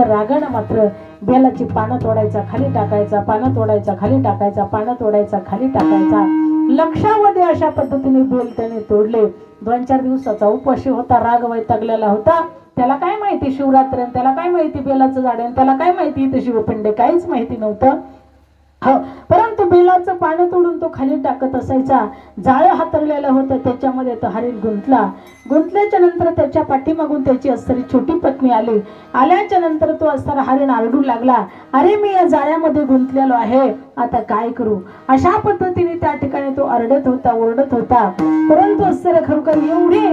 रागानं मात्र बेलाची पानं तोडायचा खाली टाकायचा, पानं तोडायचा खाली टाकायचा, पानं तोडायचा खाली टाकायचा. लक्षामध्ये अशा पद्धतीने बेल त्याने तोडले. 2-4 दिवसाचा उपवाशी होता, राग वैतागलेला होता. त्याला काय माहिती शिवरात्र, त्याला काय माहिती बेलाचं झाड, त्याला काय माहिती इथे शिवपिंड, काहीच माहिती नव्हतं. परंतु बेलाचं पानं तोडून तो खाली टाकत असायचा. जाळं हातरलेलं होतं, त्याच्यामध्ये तो हरिण गुंतल्याच्या नंतर त्याच्या पाठीमागून त्याची असणारी छोटी पत्नी आली. आल्याच्या नंतर तो असणारा हरिण आरडू लागला, अरे मी या जाळ्यामध्ये गुंतलेलो आहे, आता काय करू. अशा पद्धतीने त्या ठिकाणी तो ओरडत होता. परंतु असणारा खरोखर एवढे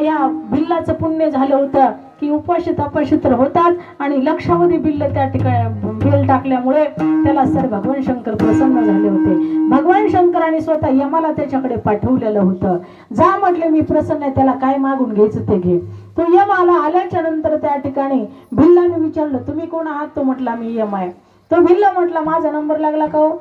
या बिल्लाचं पुण्य झालं होतं की उपाशी तपाशी तर होतात आणि लक्षावधी बिल्ल त्या ठिकाणी बेल टाकल्यामुळे त्याला सर भगवान शंकर प्रसन्न झाले होते. भगवान शंकराने स्वतः यमाला त्याच्याकडे पाठवलेलं होतं. जा म्हटले मी प्रसन्न आहे, त्याला काय मागून घ्यायचं ते घे. तो यम आल्याच्या नंतर त्या ठिकाणी भिल्लाने विचारलं, तुम्ही कोण आहात. तो म्हटला मी यम आहे. तो भिल्ला म्हटला माझा नंबर लागला का हो.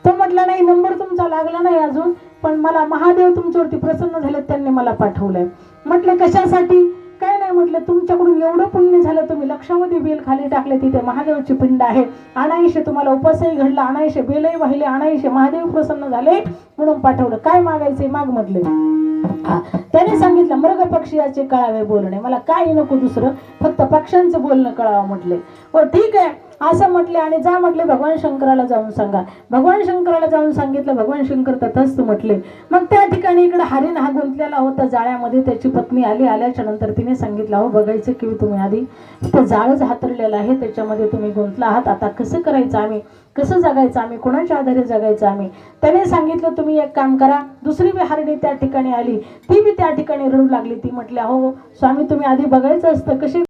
तो म्हटला नाही नंबर तुमचा लागला नाही अजून, पण मला महादेव तुमच्यावरती प्रसन्न झाले, त्यांनी मला पाठवलंय. म्हटलं कशासाठी. काय नाही म्हटलं तुमच्याकडून एवढं पुण्य झालं, तुम्ही लक्षामध्ये बेल खाली टाकले, तिथे महादेवची पिंड आहे. अनाईशे तुम्हाला उपासही घडला, अनाईशे बेलही वाहिले, अनाईशे महादेव प्रसन्न झाले म्हणून पाठवलं. काय मागायचे माग म्हटले. त्याने सांगितलं मृग पक्षीयाचे कळावे बोलणे, मला काही नको दुसरं, फक्त पक्ष्यांचं बोलणं कळावं म्हटले. हो ठीक आहे असं म्हटले आणि जा म्हटले भगवान शंकराला जाऊन सांगा. भगवान शंकराला जाऊन सांगितलं, भगवान शंकर तथास्तु म्हटले. मग त्या ठिकाणी इकडे हरिण हा गुंतलेला होता जाळ्यामध्ये. त्याची पत्नी आली. आल्याच्या नंतर तिने सांगितलं, हो बघायचं की तुम्ही आधी ते जाळच हातरलेलं आहे, त्याच्यामध्ये तुम्ही गुंतला आहात, आता कसं करायचं आम्ही, कसं जगायचं आम्ही, कोणाच्या आधारे जगायचं आम्ही. त्याने सांगितलं तुम्ही एक काम करा. दुसरी हरिणी त्या ठिकाणी आली, ती बी त्या ठिकाणी रडू लागली. ती म्हटली, हो स्वामी तुम्ही आधी बघायचं असतं कसे